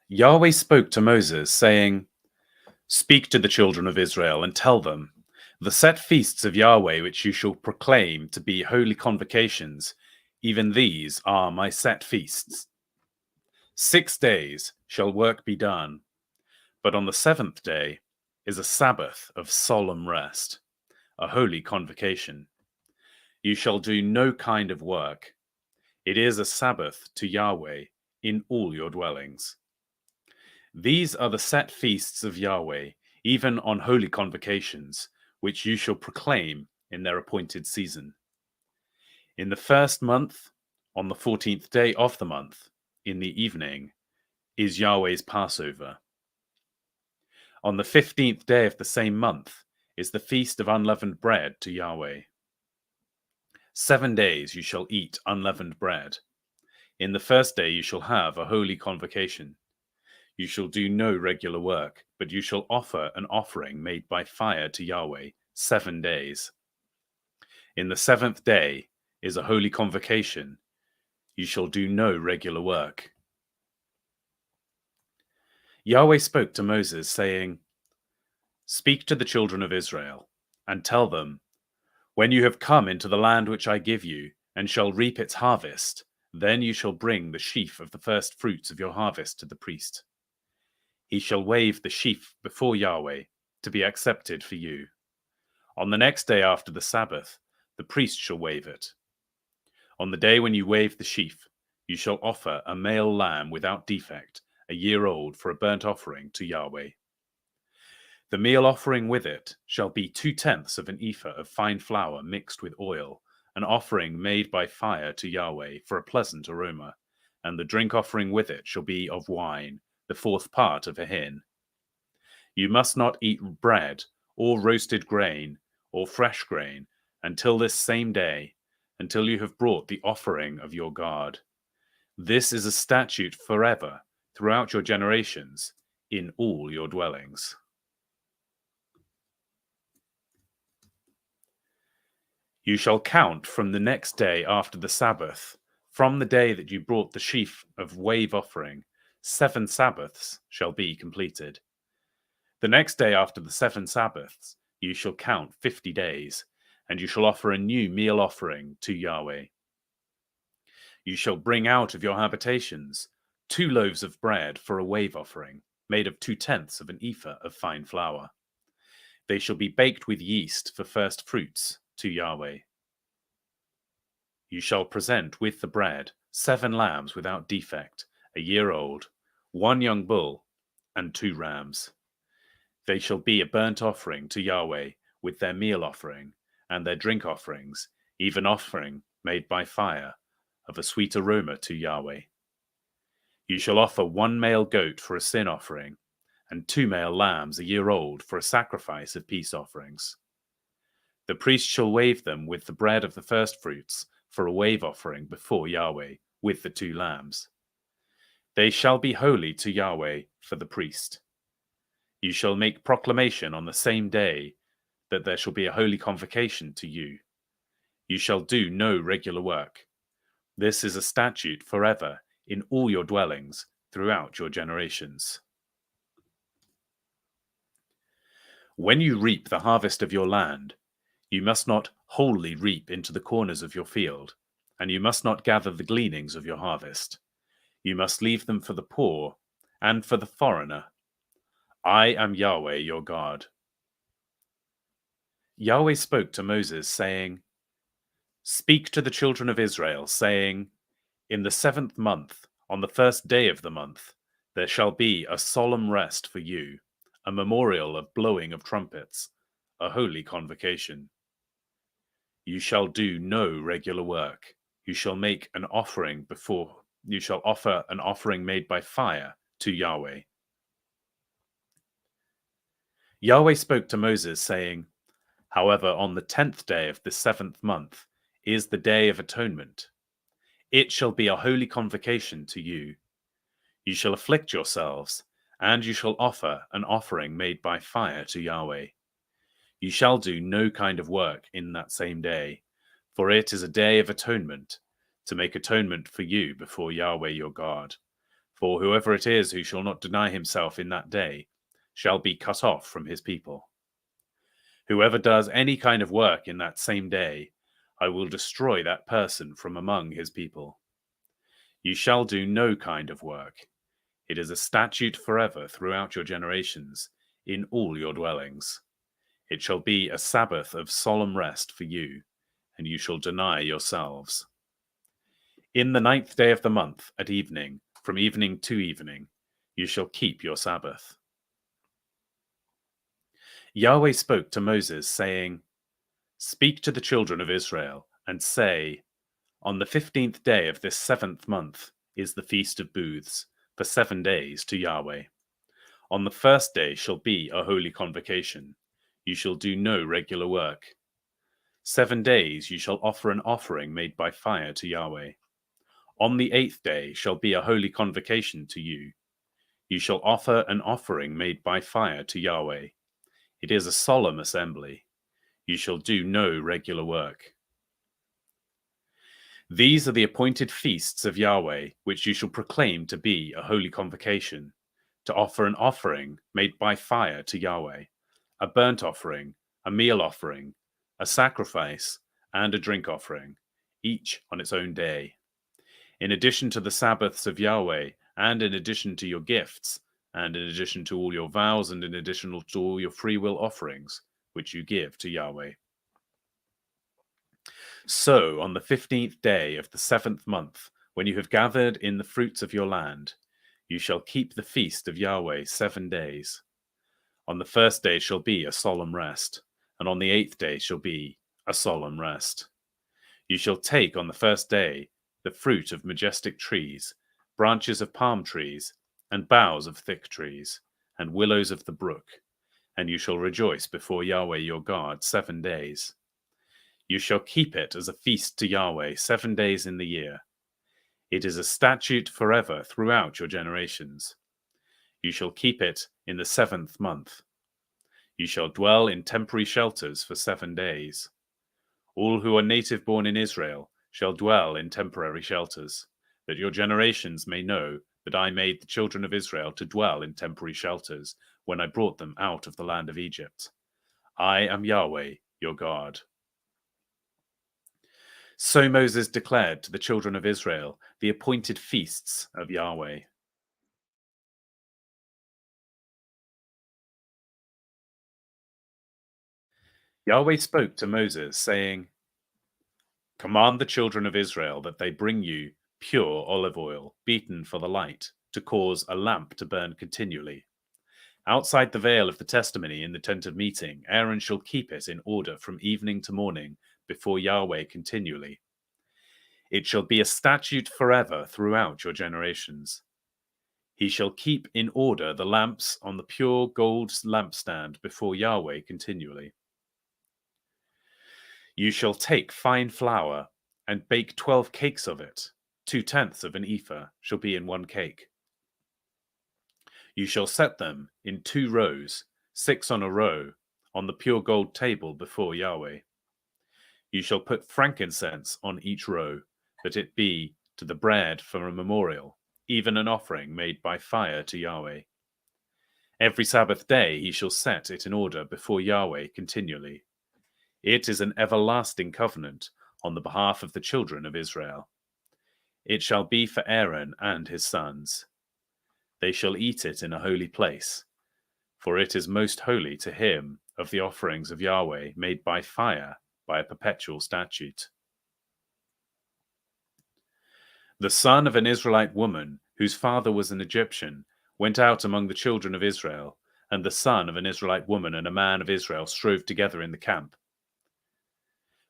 Yahweh spoke to Moses, saying, Speak to the children of Israel and tell them, the set feasts of Yahweh which you shall proclaim to be holy convocations, even these are my set feasts. 6 days shall work be done, but on the seventh day is a Sabbath of solemn rest, a holy convocation. You shall do no kind of work. It is a Sabbath to Yahweh in all your dwellings. These are the set feasts of Yahweh, even on holy convocations, which you shall proclaim in their appointed season. In the first month, on the 14th day of the month, in the evening, is Yahweh's Passover. On the 15th day of the same month is the feast of unleavened bread to Yahweh. 7 days you shall eat unleavened bread. In the first day you shall have a holy convocation. You shall do no regular work, but you shall offer an offering made by fire to Yahweh 7 days. In the seventh day is a holy convocation. You shall do no regular work. Yahweh spoke to Moses, saying, Speak to the children of Israel, and tell them, When you have come into the land which I give you, and shall reap its harvest, then you shall bring the sheaf of the first fruits of your harvest to the priest. He shall wave the sheaf before Yahweh, to be accepted for you. On the next day after the Sabbath, the priest shall wave it. On the day when you wave the sheaf, you shall offer a male lamb without defect, a year old, for a burnt offering to Yahweh. The meal offering with it shall be 2/10 of an ephah of fine flour mixed with oil, an offering made by fire to Yahweh for a pleasant aroma, and the drink offering with it shall be of wine, the 4th part of a hin. You must not eat bread, or roasted grain, or fresh grain, until this same day, until you have brought the offering of your God. This is a statute forever, throughout your generations, in all your dwellings. You shall count from the next day after the Sabbath, from the day that you brought the sheaf of wave offering, 7 Sabbaths shall be completed. The next day after the 7 Sabbaths, you shall count 50 days, and you shall offer a new meal offering to Yahweh. You shall bring out of your habitations 2 loaves of bread for a wave offering, made of 2/10 of an ephah of fine flour. They shall be baked with yeast for first fruits to Yahweh. You shall present with the bread 7 lambs without defect, a year old, 1 young bull, and 2 rams. They shall be a burnt offering to Yahweh with their meal offering and their drink offerings, even offering made by fire, of a sweet aroma to Yahweh. You shall offer 1 male goat for a sin offering, and 2 male lambs a year old for a sacrifice of peace offerings. The priest shall wave them with the bread of the first fruits for a wave offering before Yahweh with the 2 lambs. They shall be holy to Yahweh for the priest. You shall make proclamation on the same day that there shall be a holy convocation to you. You shall do no regular work. This is a statute forever in all your dwellings throughout your generations. When you reap the harvest of your land, you must not wholly reap into the corners of your field, and you must not gather the gleanings of your harvest. You must leave them for the poor and for the foreigner. I am Yahweh your God. Yahweh spoke to Moses, saying, Speak to the children of Israel, saying, In the 7th month, on the 1st day of the month, there shall be a solemn rest for you, a memorial of blowing of trumpets, a holy convocation. You shall do no regular work. You shall make an offering before you shall offer an offering made by fire to Yahweh. Yahweh spoke to Moses, saying, However, on the 10th day of the 7th month is the day of atonement. It shall be a holy convocation to you. You shall afflict yourselves, and you shall offer an offering made by fire to Yahweh. You shall do no kind of work in that same day, for it is a day of atonement, to make atonement for you before Yahweh your God. For whoever it is who shall not deny himself in that day shall be cut off from his people. Whoever does any kind of work in that same day, I will destroy that person from among his people. You shall do no kind of work. It is a statute forever throughout your generations, in all your dwellings. It shall be a Sabbath of solemn rest for you, and you shall deny yourselves. In the 9th day of the month, at evening, from evening to evening, you shall keep your Sabbath. Yahweh spoke to Moses, saying, Speak to the children of Israel, and say, On the 15th day of this 7th month is the Feast of Booths, for 7 days to Yahweh. On the first day shall be a holy convocation. You shall do no regular work. 7 days you shall offer an offering made by fire to Yahweh. On the 8th day shall be a holy convocation to you. You shall offer an offering made by fire to Yahweh. It is a solemn assembly. You shall do no regular work. These are the appointed feasts of Yahweh, which you shall proclaim to be a holy convocation, to offer an offering made by fire to Yahweh, a burnt offering, a meal offering, a sacrifice, and a drink offering, each on its own day. In addition to the Sabbaths of Yahweh, and in addition to your gifts, and in addition to all your vows, and in addition to all your freewill offerings, which you give to Yahweh. So, on the 15th day of the 7th month, when you have gathered in the fruits of your land, you shall keep the feast of Yahweh 7 days. On the first day shall be a solemn rest, and on the 8th day shall be a solemn rest. You shall take on the first day the fruit of majestic trees, branches of palm trees, and boughs of thick trees, and willows of the brook, and you shall rejoice before Yahweh your God 7 days. You shall keep it as a feast to Yahweh 7 days in the year. It is a statute forever throughout your generations. You shall keep it in the 7th month. You shall dwell in temporary shelters for 7 days. All who are native born in Israel shall dwell in temporary shelters, that your generations may know that I made the children of Israel to dwell in temporary shelters when I brought them out of the land of Egypt. I am Yahweh, your God. So Moses declared to the children of Israel the appointed feasts of Yahweh. Yahweh spoke to Moses, saying, Command the children of Israel that they bring you pure olive oil, beaten for the light, to cause a lamp to burn continually. Outside the veil of the testimony in the tent of meeting, Aaron shall keep it in order from evening to morning before Yahweh continually. It shall be a statute forever throughout your generations. He shall keep in order the lamps on the pure gold lampstand before Yahweh continually. You shall take fine flour and bake 12 cakes of it. 2/10 of an ephah shall be in one cake. You shall set them in 2 rows, 6 on a row, on the pure gold table before Yahweh. You shall put frankincense on each row, that it be to the bread for a memorial, even an offering made by fire to Yahweh. Every Sabbath day he shall set it in order before Yahweh continually. It is an everlasting covenant on the behalf of the children of Israel. It shall be for Aaron and his sons. They shall eat it in a holy place, for it is most holy to him of the offerings of Yahweh made by fire by a perpetual statute. The son of an Israelite woman, whose father was an Egyptian, went out among the children of Israel, and the son of an Israelite woman and a man of Israel strove together in the camp.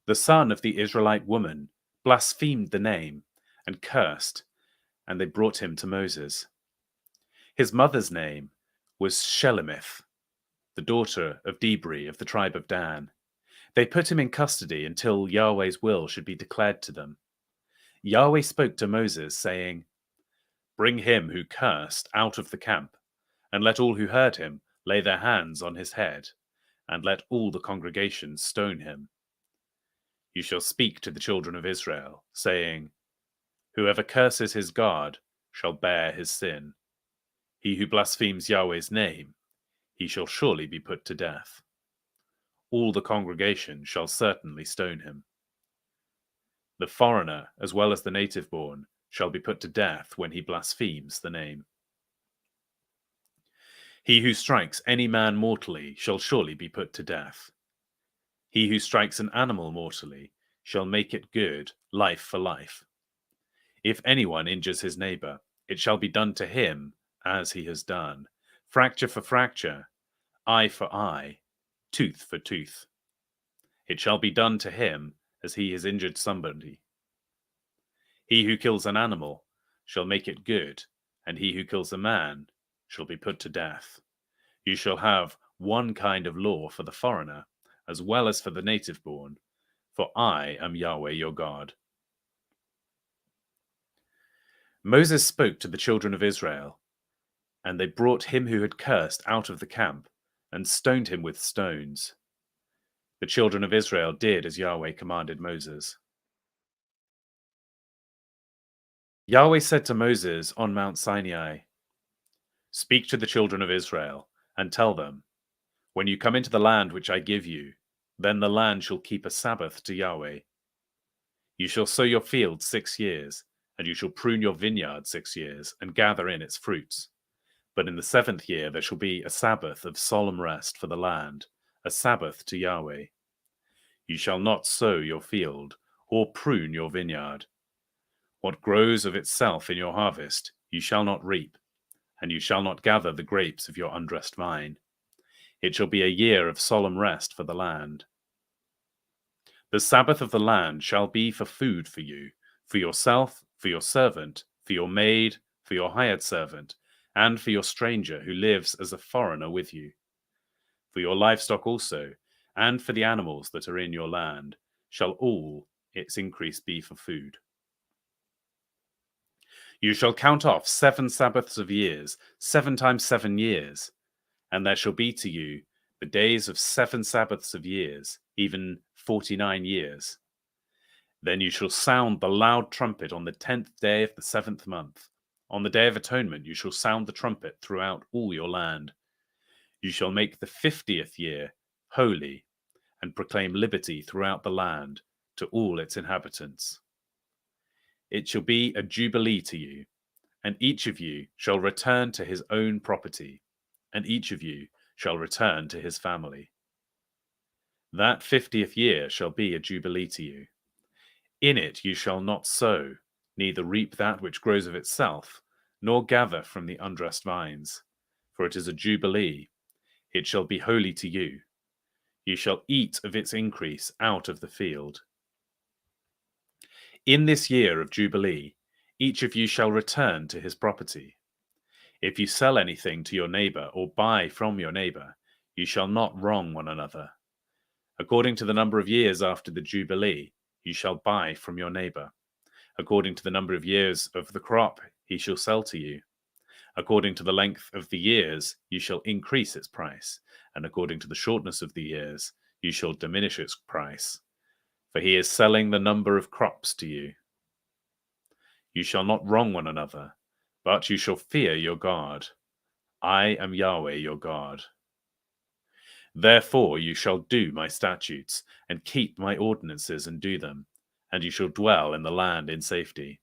The son of the Israelite woman blasphemed the name and cursed, and they brought him to Moses. His mother's name was Shelemith, the daughter of Dibri of the tribe of Dan. They put him in custody until Yahweh's will should be declared to them. Yahweh spoke to Moses, saying, Bring him who cursed out of the camp, and let all who heard him lay their hands on his head, and let all the congregation stone him. You shall speak to the children of Israel, saying, Whoever curses his God shall bear his sin. He who blasphemes Yahweh's name, he shall surely be put to death. All the congregation shall certainly stone him. The foreigner, as well as the native-born, shall be put to death when he blasphemes the name. He who strikes any man mortally shall surely be put to death. He who strikes an animal mortally shall make it good, life for life. If anyone injures his neighbor, it shall be done to him as he has done, fracture for fracture, eye for eye, tooth for tooth. It shall be done to him as he has injured somebody. He who kills an animal shall make it good, and he who kills a man shall be put to death. You shall have one kind of law for the foreigner, as well as for the native-born, for I am Yahweh your God. Moses spoke to the children of Israel, and they brought him who had cursed out of the camp, and stoned him with stones. The children of Israel did as Yahweh commanded Moses. Yahweh said to Moses on Mount Sinai, "Speak to the children of Israel, and tell them, when you come into the land which I give you, then the land shall keep a Sabbath to Yahweh. You shall sow your field 6 years, and you shall prune your vineyard 6 years, and gather in its fruits. But in the 7th year there shall be a Sabbath of solemn rest for the land, a Sabbath to Yahweh. You shall not sow your field, or prune your vineyard. What grows of itself in your harvest you shall not reap, and you shall not gather the grapes of your undressed vine. It shall be a year of solemn rest for the land. The Sabbath of the land shall be for food for you, for yourself, for your servant, for your maid, for your hired servant, and for your stranger who lives as a foreigner with you. For your livestock also, and for the animals that are in your land, shall all its increase be for food. You shall count off 7 Sabbaths of years, 7 times 7 years, and there shall be to you the days of 7 Sabbaths of years, even 49 years. Then you shall sound the loud trumpet on the 10th day of the 7th month. On the Day of Atonement you shall sound the trumpet throughout all your land. You shall make the 50th year holy, and proclaim liberty throughout the land to all its inhabitants. It shall be a jubilee to you, and each of you shall return to his own property, and each of you shall return to his family. That 50th year shall be a jubilee to you. In it you shall not sow, neither reap that which grows of itself, nor gather from the undressed vines, for it is a jubilee. It shall be holy to you. You shall eat of its increase out of the field. In this year of Jubilee, each of you shall return to his property. If you sell anything to your neighbor or buy from your neighbor, you shall not wrong one another. According to the number of years after the Jubilee, you shall buy from your neighbor. According to the number of years of the crop, he shall sell to you. According to the length of the years, you shall increase its price, and according to the shortness of the years, you shall diminish its price. For he is selling the number of crops to you. You shall not wrong one another, but you shall fear your God. I am Yahweh your God. Therefore you shall do my statutes, and keep my ordinances and do them, and you shall dwell in the land in safety.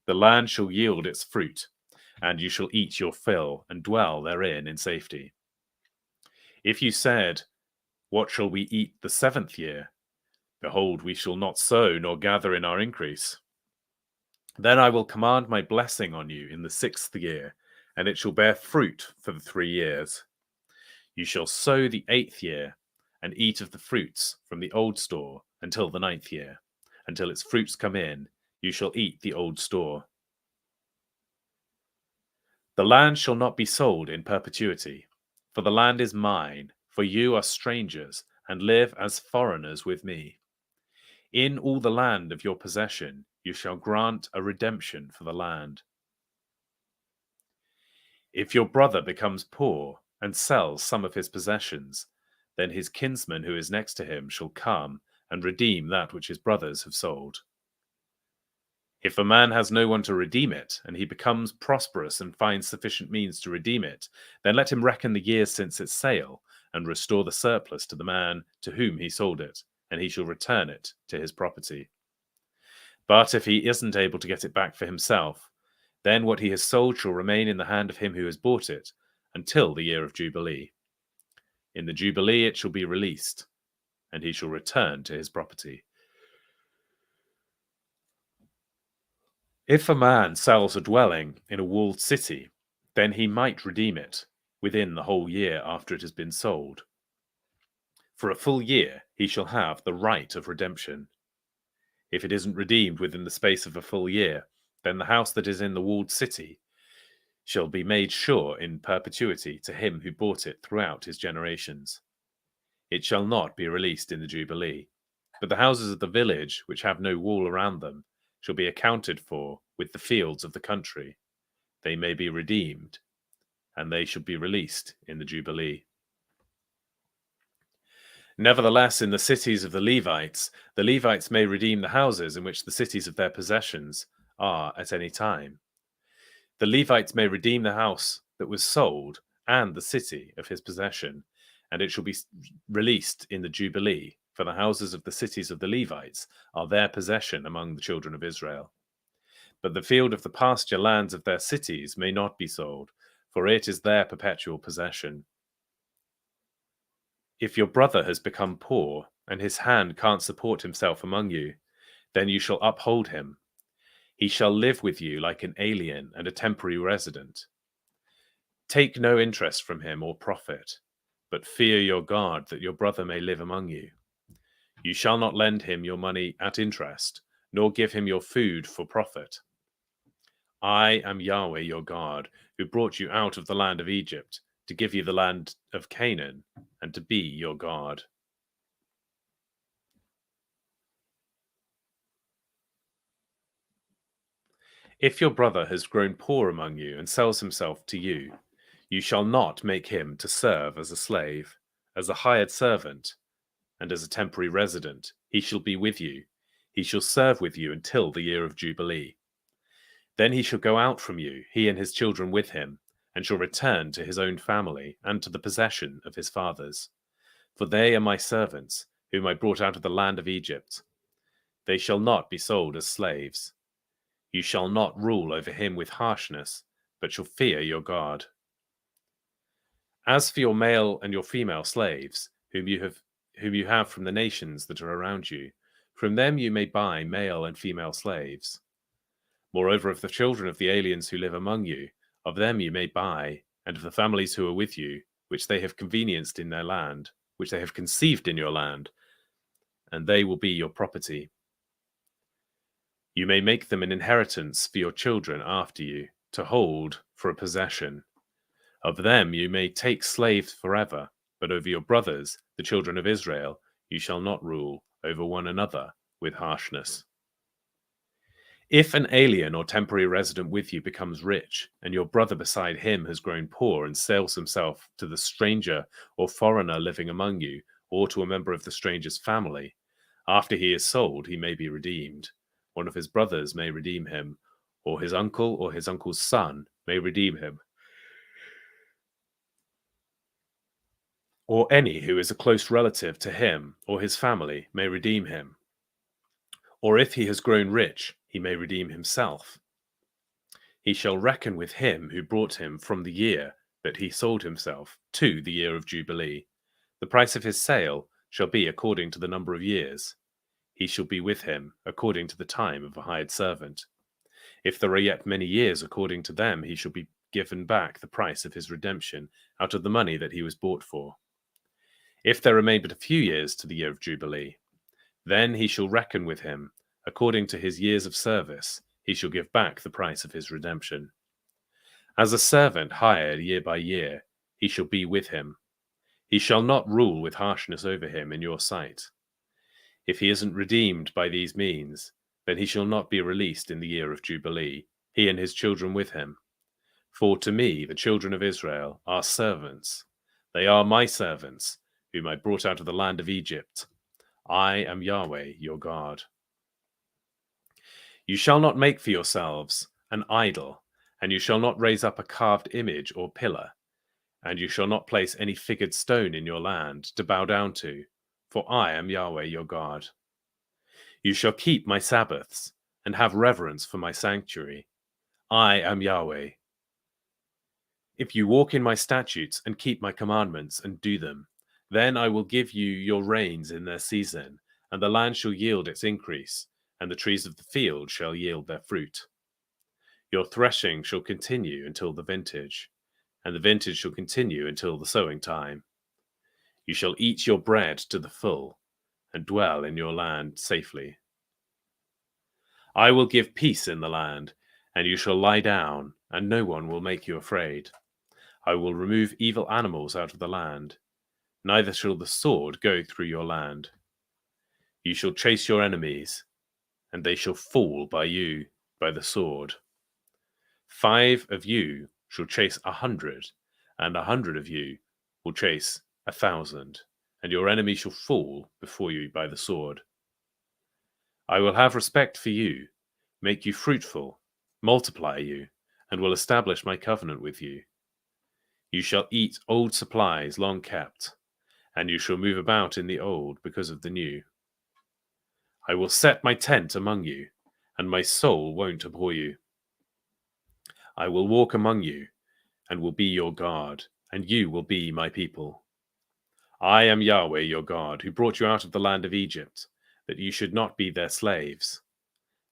The land shall yield its fruit, and you shall eat your fill, and dwell therein in safety. If you said, what shall we eat the 7th year? Behold, we shall not sow nor gather in our increase. Then I will command my blessing on you in the 6th year, and it shall bear fruit for the 3 years. You shall sow the 8th year, and eat of the fruits from the old store until the 9th year. Until its fruits come in, you shall eat the old store. The land shall not be sold in perpetuity, for the land is mine, for you are strangers, and live as foreigners with me. In all the land of your possession you shall grant a redemption for the land. If your brother becomes poor and sells some of his possessions, then his kinsman who is next to him shall come and redeem that which his brothers have sold. If a man has no one to redeem it, and he becomes prosperous and finds sufficient means to redeem it, then let him reckon the years since its sale, and restore the surplus to the man to whom he sold it, and he shall return it to his property. But if he isn't able to get it back for himself, then what he has sold shall remain in the hand of him who has bought it, until the year of Jubilee. In the Jubilee it shall be released, and he shall return to his property. If a man sells a dwelling in a walled city, then he might redeem it within the whole year after it has been sold. For a full year he shall have the right of redemption. If it isn't redeemed within the space of a full year, then the house that is in the walled city shall be made sure in perpetuity to him who bought it throughout his generations. It shall not be released in the Jubilee, but the houses of the village, which have no wall around them, shall be accounted for with the fields of the country. They may be redeemed, and they shall be released in the Jubilee. Nevertheless, in the cities of the Levites may redeem the houses in which the cities of their possessions are at any time. The Levites may redeem the house that was sold and the city of his possession, and it shall be released in the Jubilee, for the houses of the cities of the Levites are their possession among the children of Israel. But the field of the pasture lands of their cities may not be sold, for it is their perpetual possession. If your brother has become poor, and his hand can't support himself among you, then you shall uphold him. He shall live with you like an alien and a temporary resident. Take no interest from him or profit, but fear your God, that your brother may live among you. You shall not lend him your money at interest, nor give him your food for profit. I am Yahweh your God, who brought you out of the land of Egypt, to give you the land of Canaan, and to be your God. If your brother has grown poor among you and sells himself to you, you shall not make him to serve as a slave, as a hired servant, and as a temporary resident. He shall be with you. He shall serve with you until the year of Jubilee. Then he shall go out from you, he and his children with him, and shall return to his own family and to the possession of his fathers. For they are my servants, whom I brought out of the land of Egypt. They shall not be sold as slaves. You shall not rule over him with harshness, but shall fear your God. As for your male and your female slaves, whom you have from the nations that are around you, from them you may buy male and female slaves. Moreover, of the children of the aliens who live among you, of them you may buy, and of the families who are with you, which they have convenienced in their land, which they have conceived in your land, and they will be your property. You may make them an inheritance for your children after you, to hold for a possession. Of them you may take slaves forever, but over your brothers, the children of Israel, you shall not rule over one another with harshness. If an alien or temporary resident with you becomes rich, and your brother beside him has grown poor and sells himself to the stranger or foreigner living among you, or to a member of the stranger's family, after he is sold, he may be redeemed. One of his brothers may redeem him, or his uncle's son may redeem him, or any who is a close relative to him or his family may redeem him. Or if he has grown rich, he may redeem himself. He shall reckon with him who brought him from the year that he sold himself to the year of Jubilee. The price of his sale shall be according to the number of years. He shall be with him according to the time of a hired servant. If there are yet many years according to them, he shall be given back the price of his redemption out of the money that he was bought for. If there remain but a few years to the year of Jubilee, then he shall reckon with him according to his years of service. He shall give back the price of his redemption. As a servant hired year by year, he shall be with him. He shall not rule with harshness over him in your sight. If he isn't redeemed by these means, then he shall not be released in the year of Jubilee, he and his children with him. For to me, the children of Israel are servants. They are my servants, whom I brought out of the land of Egypt. I am Yahweh, your God. You shall not make for yourselves an idol, and you shall not raise up a carved image or pillar, and you shall not place any figured stone in your land to bow down to, for I am Yahweh your God. You shall keep my Sabbaths, and have reverence for my sanctuary. I am Yahweh. If you walk in my statutes and keep my commandments and do them, then I will give you your rains in their season, and the land shall yield its increase, and the trees of the field shall yield their fruit. Your threshing shall continue until the vintage, and the vintage shall continue until the sowing time. You shall eat your bread to the full, and dwell in your land safely. I will give peace in the land, and you shall lie down, and no one will make you afraid. I will remove evil animals out of the land, neither shall the sword go through your land. You shall chase your enemies, and they shall fall by you by the sword. 5 of you shall chase 100, and 100 of you will chase 1,000, and your enemy shall fall before you by the sword. I will have respect for you, make you fruitful, multiply you, and will establish my covenant with you. You shall eat old supplies long kept, and you shall move about in the old because of the new. I will set my tent among you, and my soul won't abhor you. I will walk among you, and will be your God, and you will be my people. I am Yahweh your God, who brought you out of the land of Egypt, that you should not be their slaves.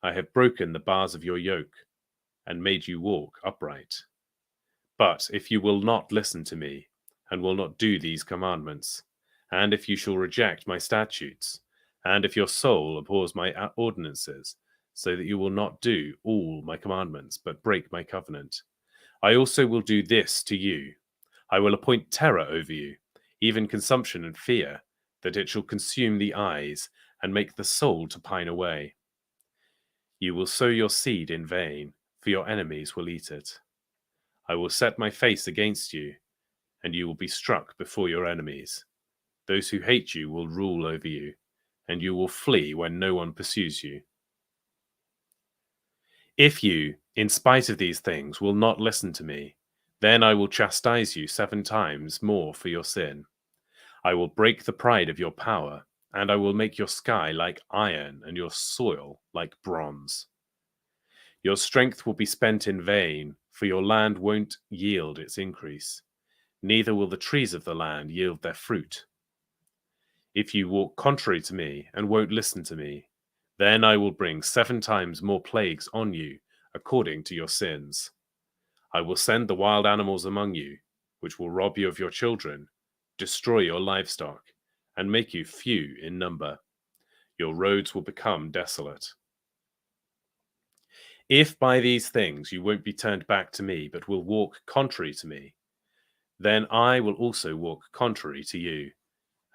I have broken the bars of your yoke, and made you walk upright. But if you will not listen to me, and will not do these commandments, and if you shall reject my statutes, and if your soul abhors my ordinances, so that you will not do all my commandments, but break my covenant, I also will do this to you. I will appoint terror over you, even consumption and fear, that it shall consume the eyes, and make the soul to pine away. You will sow your seed in vain, for your enemies will eat it. I will set my face against you, and you will be struck before your enemies. Those who hate you will rule over you, and you will flee when no one pursues you. If you, in spite of these things, will not listen to me, then I will chastise you 7 times more for your sin. I will break the pride of your power, and I will make your sky like iron and your soil like bronze. Your strength will be spent in vain, for your land won't yield its increase, neither will the trees of the land yield their fruit. If you walk contrary to me and won't listen to me, then I will bring 7 times more plagues on you, according to your sins. I will send the wild animals among you, which will rob you of your children, destroy your livestock, and make you few in number. Your roads will become desolate. If by these things you won't be turned back to me, but will walk contrary to me, then I will also walk contrary to you,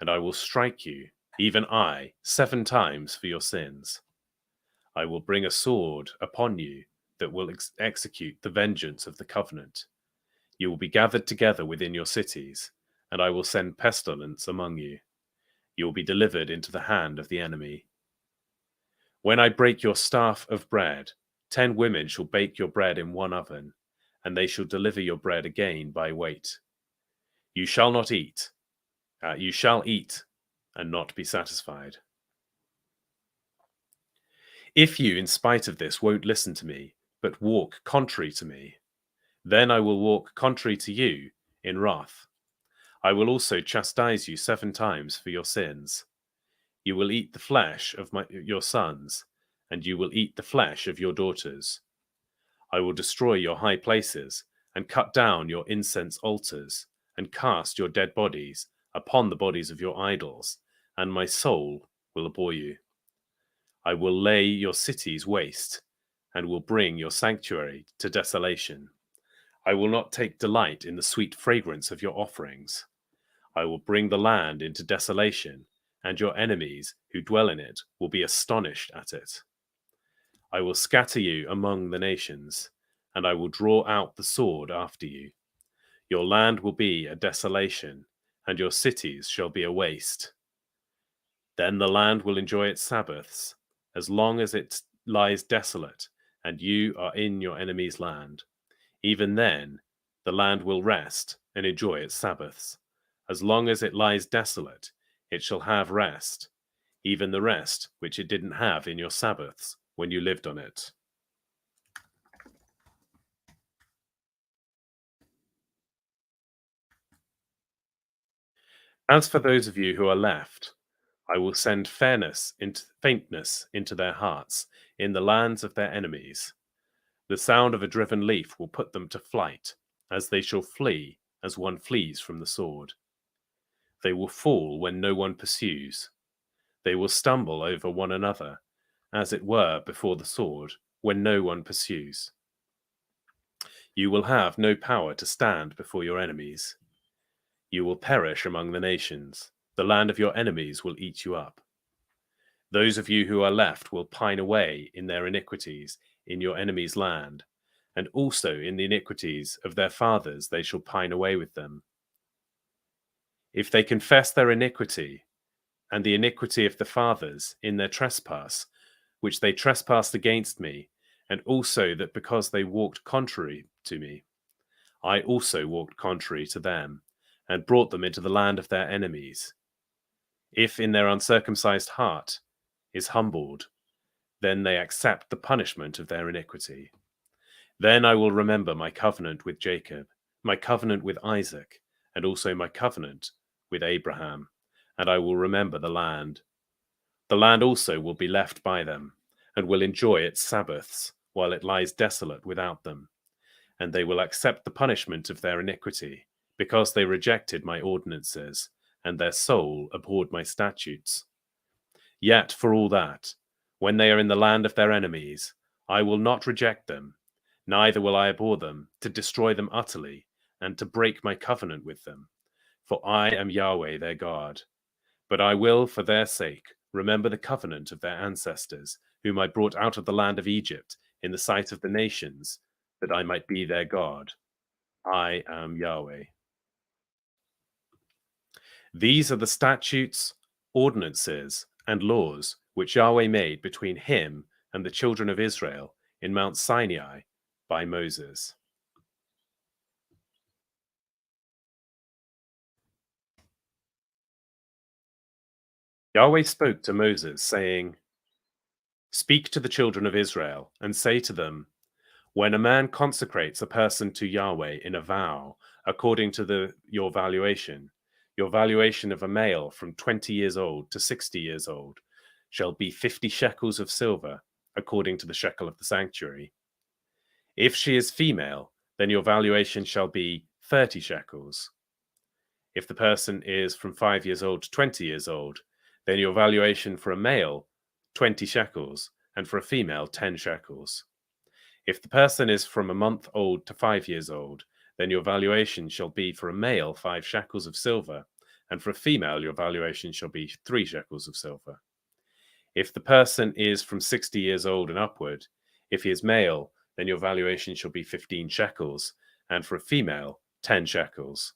and I will strike you, even I, 7 times for your sins. I will bring a sword upon you that will execute the vengeance of the covenant. You will be gathered together within your cities, and I will send pestilence among you. You will be delivered into the hand of the enemy. When I break your staff of bread, 10 women shall bake your bread in one oven, and they shall deliver your bread again by weight. You shall not eat. You shall eat and not be satisfied. If you, in spite of this, won't listen to me, but walk contrary to me, then I will walk contrary to you in wrath. I will also chastise you 7 times for your sins. You will eat the flesh of your sons, and you will eat the flesh of your daughters. I will destroy your high places, and cut down your incense altars, and cast your dead bodies upon the bodies of your idols, and my soul will abhor you. I will lay your cities waste, and will bring your sanctuary to desolation. I will not take delight in the sweet fragrance of your offerings. I will bring the land into desolation, and your enemies who dwell in it will be astonished at it. I will scatter you among the nations, and I will draw out the sword after you. Your land will be a desolation, and your cities shall be a waste. Then the land will enjoy its Sabbaths, as long as it lies desolate, and you are in your enemy's land, even then the land will rest and enjoy its Sabbaths. As long as it lies desolate, it shall have rest, even the rest which it didn't have in your Sabbaths when you lived on it. As for those of you who are left, I will send faintness into their hearts in the lands of their enemies. The sound of a driven leaf will put them to flight, as they shall flee as one flees from the sword. They will fall when no one pursues. They will stumble over one another, as it were before the sword, when no one pursues. You will have no power to stand before your enemies. You will perish among the nations. The land of your enemies will eat you up. Those of you who are left will pine away in their iniquities in your enemy's land, and also in the iniquities of their fathers they shall pine away with them. If they confess their iniquity, and the iniquity of the fathers in their trespass, which they trespassed against me, and also that because they walked contrary to me, I also walked contrary to them, and brought them into the land of their enemies. If in their uncircumcised heart is humbled, then they accept the punishment of their iniquity. Then I will remember my covenant with Jacob, my covenant with Isaac, and also my covenant with Abraham, and I will remember the land. The land also will be left by them, and will enjoy its Sabbaths, while it lies desolate without them. And they will accept the punishment of their iniquity, because they rejected my ordinances, and their soul abhorred my statutes. Yet for all that, when they are in the land of their enemies, I will not reject them, neither will I abhor them, to destroy them utterly, and to break my covenant with them. For I am Yahweh their God. But I will, for their sake, remember the covenant of their ancestors, whom I brought out of the land of Egypt, in the sight of the nations, that I might be their God. I am Yahweh. These are the statutes, ordinances, and laws which Yahweh made between him and the children of Israel in Mount Sinai by Moses. Yahweh spoke to Moses, saying, "Speak to the children of Israel, and say to them, when a man consecrates a person to Yahweh in a vow, according to your valuation of a male from 20 years old to 60 years old shall be 50 shekels of silver, according to the shekel of the sanctuary. If she is female, then your valuation shall be 30 shekels. If the person is from 5 years old to 20 years old, then your valuation for a male, 20 shekels, and for a female, 10 shekels. If the person is from a month old to 5 years old, then your valuation shall be for a male 5 shekels of silver, and for a female your valuation shall be 3 shekels of silver. If the person is from 60 years old and upward, if he is male, then your valuation shall be 15 shekels, and for a female 10 shekels.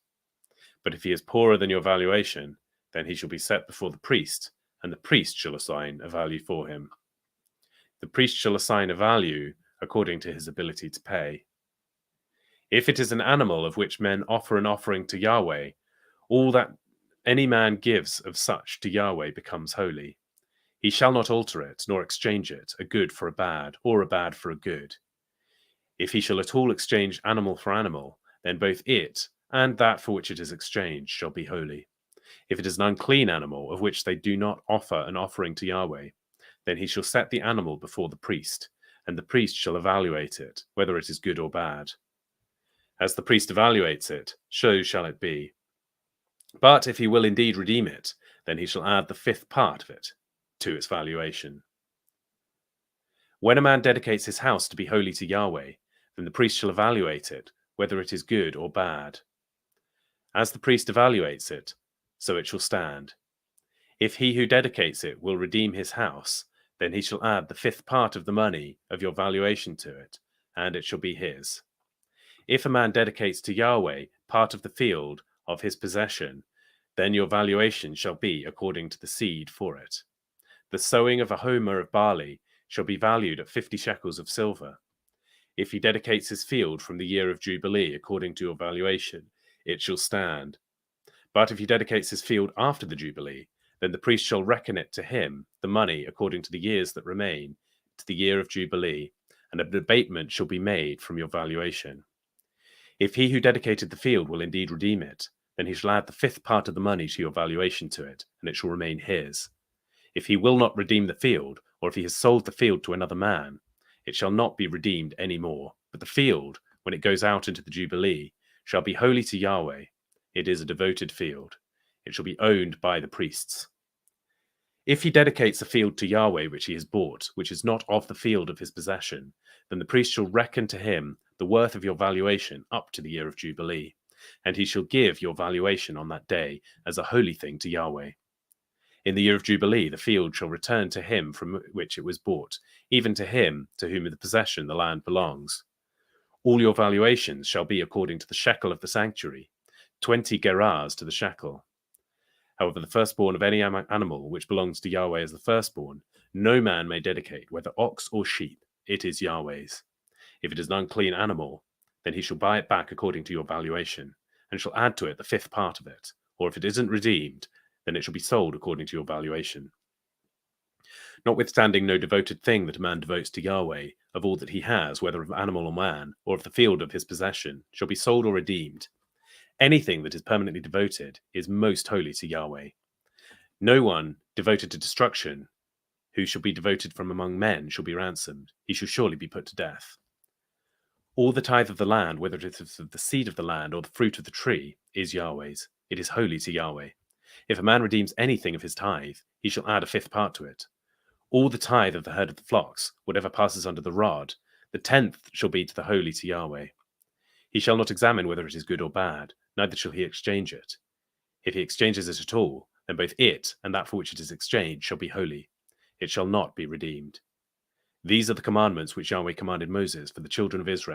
But if he is poorer than your valuation, then he shall be set before the priest, and the priest shall assign a value for him. The priest shall assign a value according to his ability to pay. If it is an animal of which men offer an offering to Yahweh, all that any man gives of such to Yahweh becomes holy. He shall not alter it, nor exchange it, a good for a bad, or a bad for a good. If he shall at all exchange animal for animal, then both it and that for which it is exchanged shall be holy. If it is an unclean animal of which they do not offer an offering to Yahweh, then he shall set the animal before the priest, and the priest shall evaluate it, whether it is good or bad. As the priest evaluates it, so shall it be. But if he will indeed redeem it, then he shall add the 5th part of it to its valuation. When a man dedicates his house to be holy to Yahweh, then the priest shall evaluate it, whether it is good or bad. As the priest evaluates it, so it shall stand. If he who dedicates it will redeem his house, then he shall add the 5th part of the money of your valuation to it, and it shall be his. If a man dedicates to Yahweh part of the field of his possession, then your valuation shall be according to the seed for it. The sowing of a homer of barley shall be valued at 50 shekels of silver. If he dedicates his field from the year of Jubilee according to your valuation, it shall stand. But if he dedicates his field after the Jubilee, then the priest shall reckon it to him, the money, according to the years that remain, to the year of Jubilee, and an abatement shall be made from your valuation. If he who dedicated the field will indeed redeem it, then he shall add the 5th part of the money to your valuation to it, and it shall remain his. If he will not redeem the field, or if he has sold the field to another man, it shall not be redeemed any more, but the field, when it goes out into the Jubilee, shall be holy to Yahweh. It is a devoted field. It shall be owned by the priests. If he dedicates a field to Yahweh which he has bought, which is not of the field of his possession, then the priest shall reckon to him the worth of your valuation up to the year of Jubilee, and he shall give your valuation on that day as a holy thing to Yahweh. In the year of Jubilee, the field shall return to him from which it was bought, even to him to whom the possession the land belongs. All your valuations shall be according to the shekel of the sanctuary, 20 gerahs to the shekel. However, the firstborn of any animal which belongs to Yahweh as the firstborn, no man may dedicate, whether ox or sheep. It is Yahweh's. If it is an unclean animal, then he shall buy it back according to your valuation, and shall add to it the 5th part of it. Or if it isn't redeemed, then it shall be sold according to your valuation. Notwithstanding no devoted thing that a man devotes to Yahweh, of all that he has, whether of animal or man, or of the field of his possession, shall be sold or redeemed. Anything that is permanently devoted is most holy to Yahweh. No one devoted to destruction, who shall be devoted from among men, shall be ransomed. He shall surely be put to death. All the tithe of the land, whether it is of the seed of the land or the fruit of the tree, is Yahweh's. It is holy to Yahweh. If a man redeems anything of his tithe, he shall add a 5th part to it. All the tithe of the herd of the flocks, whatever passes under the rod, the 10th shall be to the holy to Yahweh. He shall not examine whether it is good or bad, neither shall he exchange it. If he exchanges it at all, then both it and that for which it is exchanged shall be holy. It shall not be redeemed. These are the commandments which Yahweh commanded Moses for the children of Israel